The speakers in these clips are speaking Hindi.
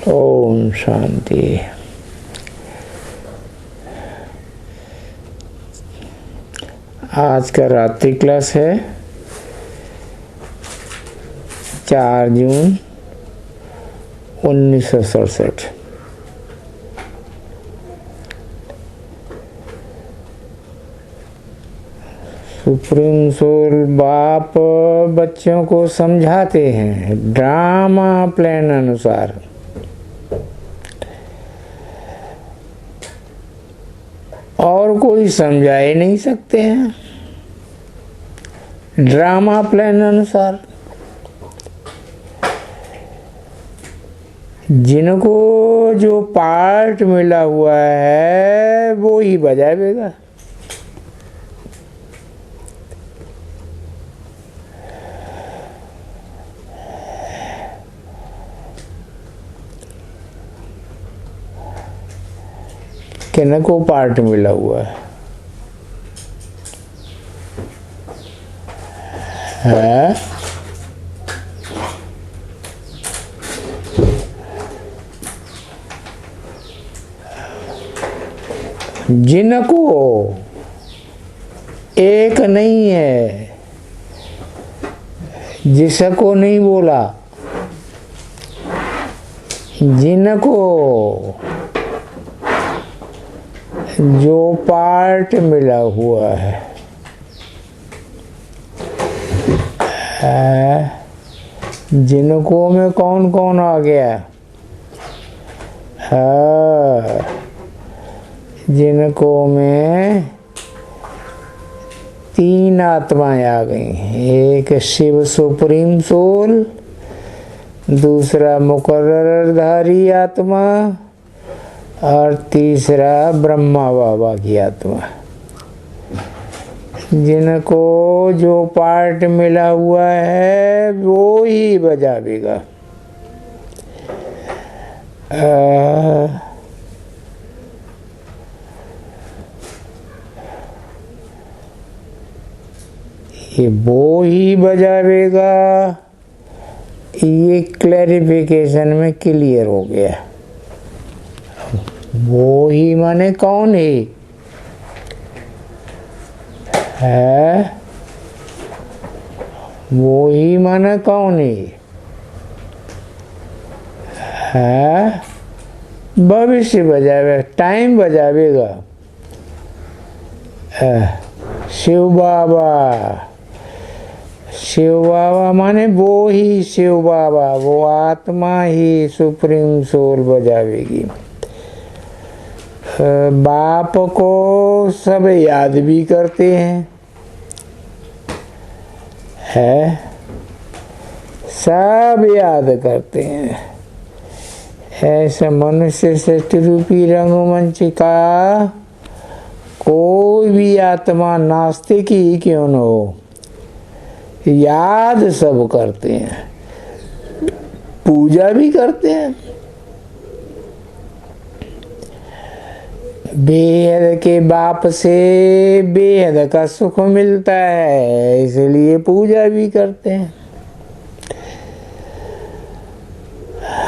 ओम शांति। आज का रात्रि क्लास है 4 जून 1967। सुप्रीम सोल बाप बच्चों को समझाते हैं ड्रामा प्लान अनुसार। और कोई समझा ही नहीं सकते हैं ड्रामा प्लान अनुसार। जिनको जो पार्ट मिला हुआ है वो ही बजाएगा। किनको पार्ट मिला हुआ है? जिनको एक नहीं है, जिसको नहीं बोला, जिनको जो पार्ट मिला हुआ है, जिनको में कौन कौन आ गया? जिनको में 3 आत्माएं आ गई। एक शिव सुप्रीम सोल, दूसरा मुकर्ररधारी आत्मा और तीसरा ब्रह्मा बाबा की आत्मा। जिनको जो पार्ट मिला हुआ है वो ही बजावेगा। ये वो ही बजावेगा, ये क्लैरिफिकेशन में क्लियर हो गया। वो ही माने कौन है? वो ही माने कौन है? भविष्य बजावेगा, टाइम बजावेगा। शिव बाबा, शिव बाबा माने वो ही शिव बाबा, वो आत्मा ही सुप्रीम सोल बजावेगी। बाप को सब याद भी करते हैं, सब याद करते हैं। ऐसा मनुष्य सृष्टि रूपी रंगमंच का कोई भी आत्मा नास्तिक ही क्यों न हो, याद सब करते हैं, पूजा भी करते हैं। बेहद के बाप से बेहद का सुख मिलता है, इसलिए पूजा भी करते हैं।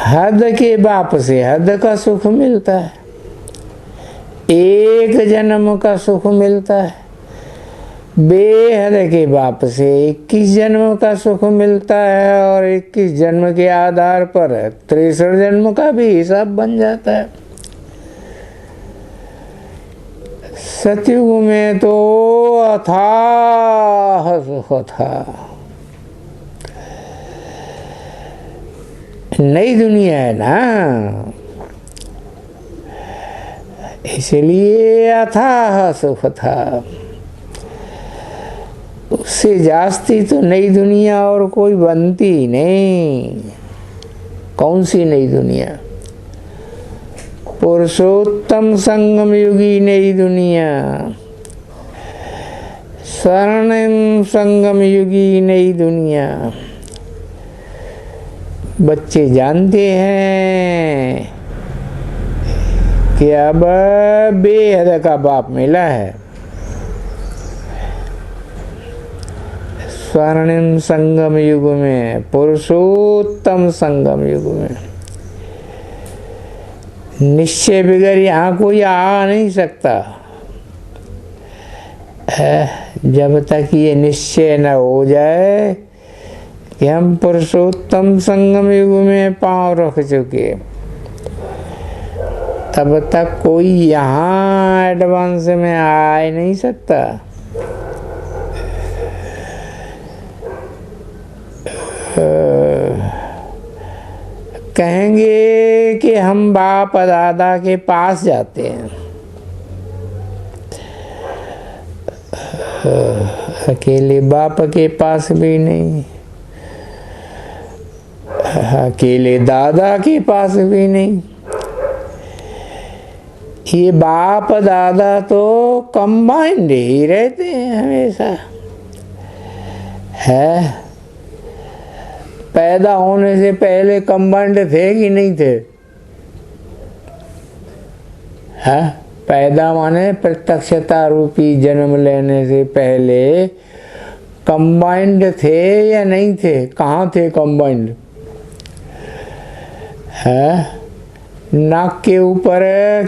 हद के बाप से हद का सुख मिलता है, एक जन्म का सुख मिलता है। बेहद के बाप से 21 जन्म का सुख मिलता है, और 21 जन्म के आधार पर 63 जन्म का भी हिसाब बन जाता है। सतयुग में तो अथाह सुख था। नई दुनिया है ना, इसलिए अथाह सुख था। उससे जास्ती तो नई दुनिया और कोई बनती ही नहीं। कौन सी नई दुनिया? पुरुषोत्तम संगम युगी नई दुनिया, स्वर्णिम संगम युगी नई दुनिया। बच्चे जानते हैं कि अब बेहद का बाप मिला है। स्वर्णिम संगम युग में, पुरुषोत्तम संगम युग में निश्चय बगैर यहाँ कोई आ नहीं सकता है, जब तक ये निश्चय न हो जाए कि हम पुरुषोत्तम संगम युग में पांव रख चुके, तब तक कोई यहाँ एडवांस में आ ही नहीं सकता। कहेंगे कि हम बाप दादा के पास जाते हैं, अकेले बाप के पास भी नहीं, अकेले दादा के पास भी नहीं। ये बाप दादा तो कंबाइंड ही रहते हैं हमेशा, है। पैदा होने से पहले कंबाइंड थे कि नहीं थे? है, पैदा माने प्रत्यक्षता रूपी जन्म लेने से पहले कंबाइंड थे या नहीं थे? कहाँ थे कंबाइंड? है, नाक के ऊपर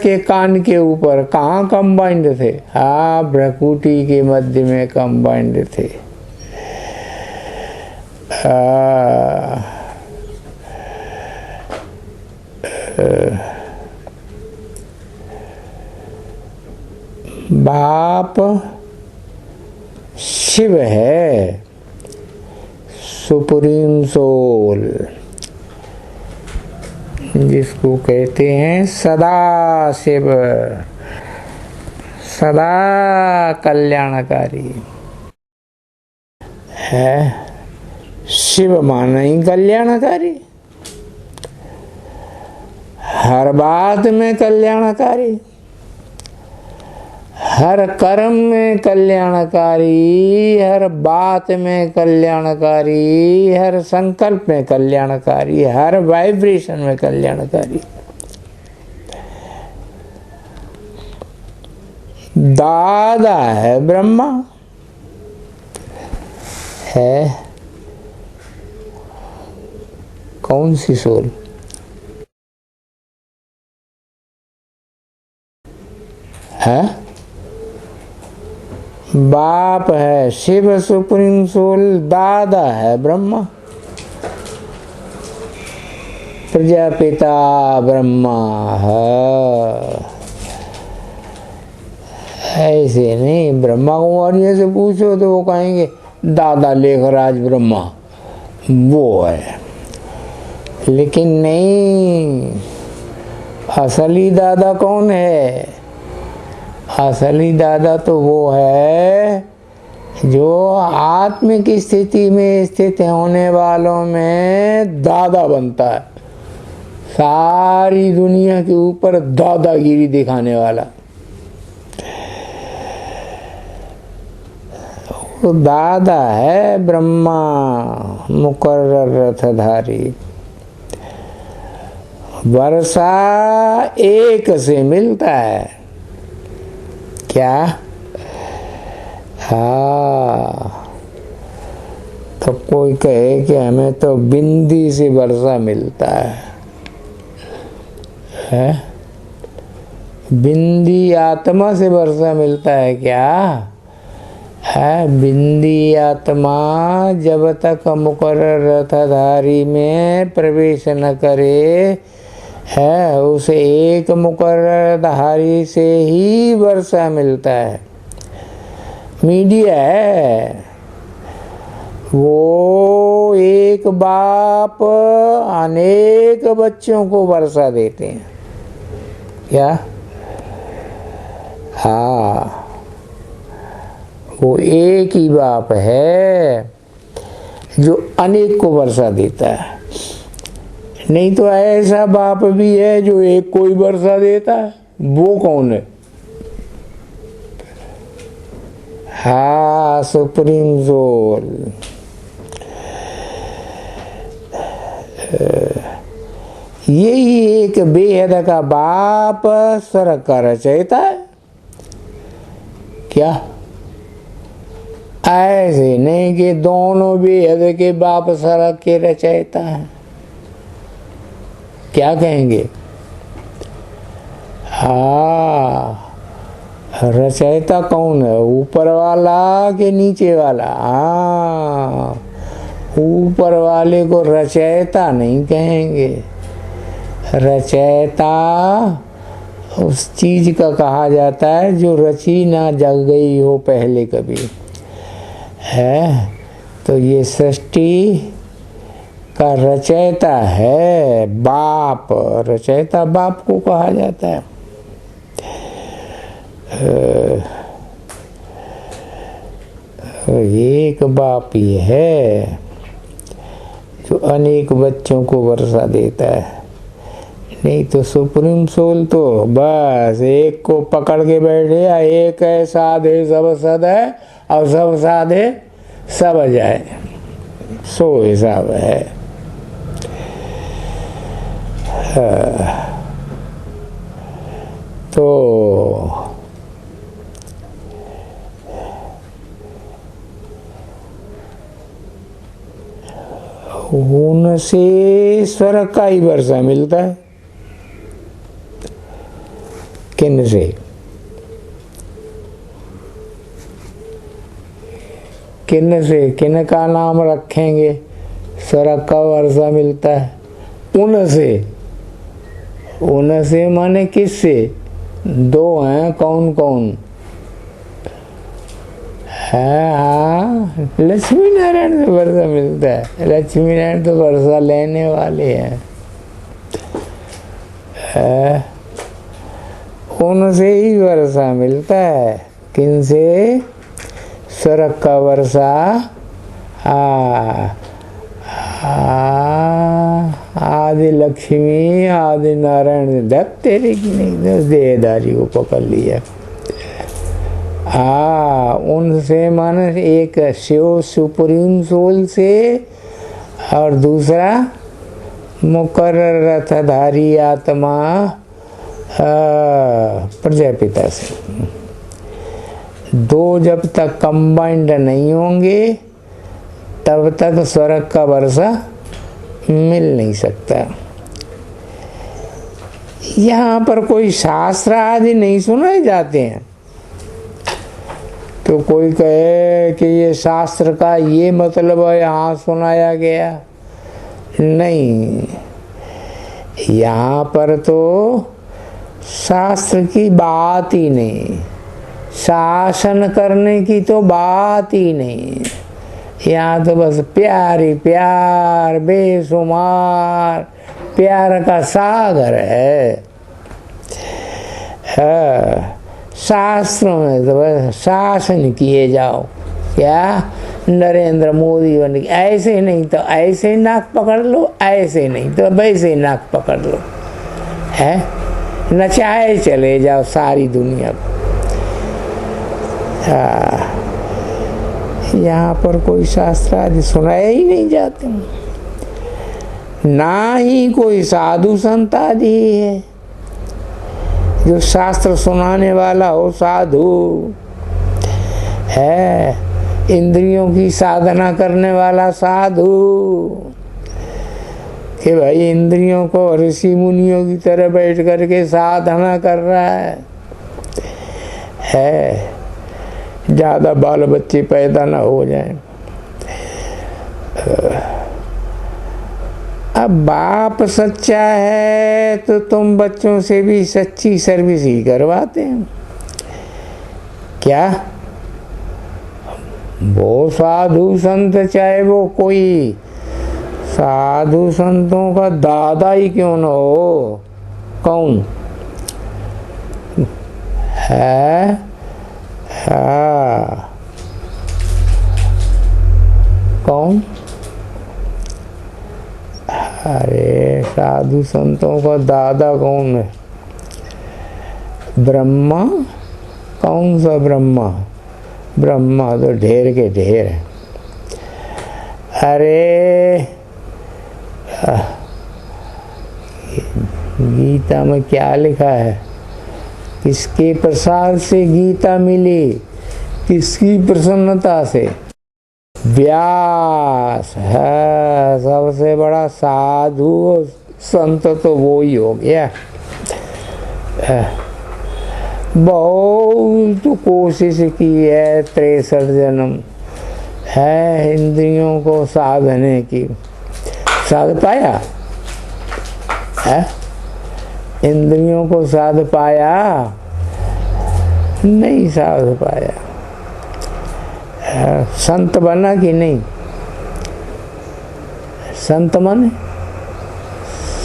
के कान के ऊपर कहाँ कंबाइंड थे? हाँ, भ्रकुटी के मध्य में कंबाइंड थे। बाप शिव है, सुप्रीम सोल, जिसको कहते हैं सदा शिव, सदा कल्याणकारी है। शिव माना ही कल्याणकारी, हर बात में कल्याणकारी, हर कर्म में कल्याणकारी, हर बात में कल्याणकारी, हर संकल्प में कल्याणकारी, हर वाइब्रेशन में कल्याणकारी। दादा है ब्रह्मा, है कौन सी सोल? है बाप है शिव सुप्रीम सोल, दादा है ब्रह्मा, प्रजापिता ब्रह्मा है। ऐसे नहीं, ब्रह्मा कुमारियों से पूछो तो वो कहेंगे दादा लेखराज ब्रह्मा वो है, लेकिन नहीं, असली दादा कौन है? असली दादा तो वो है जो आत्मिक स्थिति में स्थित होने वालों में दादा बनता है, सारी दुनिया के ऊपर दादागिरी दिखाने वाला। वो दादा है ब्रह्मा, मुकर्रर रथधारी। वर्षा एक से मिलता है क्या? हाँ, तो कोई कहे कि हमें तो बिंदी से वर्षा मिलता है? बिंदी आत्मा से वर्षा मिलता है क्या? है, बिंदी आत्मा जब तक मुकर्रर रथधारी में प्रवेश न करे, है, उसे एक मुकर्रर धारी से ही वर्षा मिलता है। मीडिया है, वो एक बाप अनेक बच्चों को वर्षा देते हैं क्या? हाँ, वो एक ही बाप है जो अनेक को वर्षा देता है। नहीं तो ऐसा बाप भी है जो एक को ही वर्षा देता है, वो कौन है? हाँ, सुप्रीम सोल। यही एक बेहद का बाप स्वर्ग का रचयिता है क्या? ऐसे नहीं कि दोनों बेहद के बाप स्वर्ग के रचयिता हैं। क्या कहेंगे? हाँ, रचयिता कौन है, ऊपर वाला कि नीचे वाला? हाँ, ऊपर वाले को रचयिता नहीं कहेंगे। रचयिता उस चीज का कहा जाता है जो रची ना जग गई हो पहले कभी, है। तो ये सृष्टि का रचयिता है बाप, रचयिता बाप को कहा जाता है। एक बाप ही है जो अनेक बच्चों को वर्षा देता है, नहीं तो सुप्रीम सोल तो बस एक को पकड़ के बैठे, एक है साधे सब सद है और सब साधे सब जाए, सो हिसाब है। तो उनसे स्वर्ग का ही वर्षा मिलता है। किन से? किन से, किन का नाम रखेंगे? स्वर्ग का वर्षा मिलता है उनसे। उनसे माने किससे? दो हैं, कौन कौन है? हाँ, लक्ष्मी नारायण से वर्षा मिलता है। लक्ष्मी नारायण तो वर्षा लेने वाले हैं। उनसे ही वर्षा मिलता है। किनसे? स्वर्ग का वर्षा। आदि लक्ष्मी आदि नारायण धक तेरे की नहीं, देहदारी को पकड़ लिया। उनसे माने एक शिव सुप्रीम सोल से और दूसरा मुकर्रर रथधारी आत्मा प्रजापिता से। दो जब तक कंबाइंड नहीं होंगे तब तक स्वर्ग का वर्षा मिल नहीं सकता। यहाँ पर कोई शास्त्र आदि नहीं सुनाए जाते हैं। तो कोई कहे कि ये शास्त्र का ये मतलब है यहाँ सुनाया गया, नहीं। यहाँ पर तो शास्त्र की बात ही नहीं, शासन करने की तो बात ही नहीं। यहाँ तो बस प्यार ही प्यार, बेशुमार प्यार का सागर है। शास्त्रों में तो बस शासन किए जाओ। क्या नरेंद्र मोदी बन के, ऐसे नहीं तो ऐसे नाक पकड़ लो, ऐसे नहीं तो वैसे नाक पकड़ लो, है। नचाए चले जाओ सारी दुनिया को। यहाँ पर कोई शास्त्र आदि सुनाए ही नहीं जाते, ना ही कोई साधु संत आदि है जो शास्त्र सुनाने वाला हो। साधु है, इंद्रियों की साधना करने वाला साधु, कि भाई इंद्रियों को ऋषि मुनियों की तरह बैठ करके साधना कर रहा है। ज्यादा बाल बच्चे पैदा ना हो जाएं। अब बाप सच्चा है तो तुम बच्चों से भी सच्ची सर्विस ही करवाते हैं क्या? वो साधु संत, चाहे वो कोई साधु संतों का दादा ही क्यों न हो, कौन है? कौन? अरे साधु संतों का दादा कौन है? ब्रह्मा। कौन सा ब्रह्मा? ब्रह्मा तो ढेर के ढेर है। अरे गीता में क्या लिखा है? किसके प्रसाद से गीता मिली? किसकी प्रसन्नता से? व्यास है सबसे बड़ा साधु संत, तो वो ही हो गया। बहुत कोशिश की है, 63 जन्म है इंद्रियों को साधने की, साध पाया है? इंद्रियों को साध पाया? नहीं साध पाया। संत बना कि नहीं? संत माने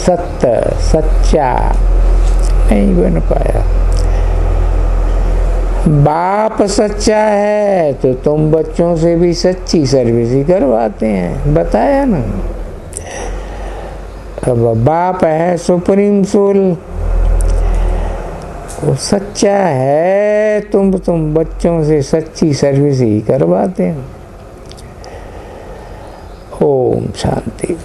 सत्य, सच्चा नहीं बन पाया। बाप सच्चा है तो तुम बच्चों से भी सच्ची सर्विस ही करवाते हैं, बताया ना। अब बाप है सुप्रीम सोल, वो सच्चा है, तुम बच्चों से सच्ची सर्विस ही करवाते हैं। ओम शांति।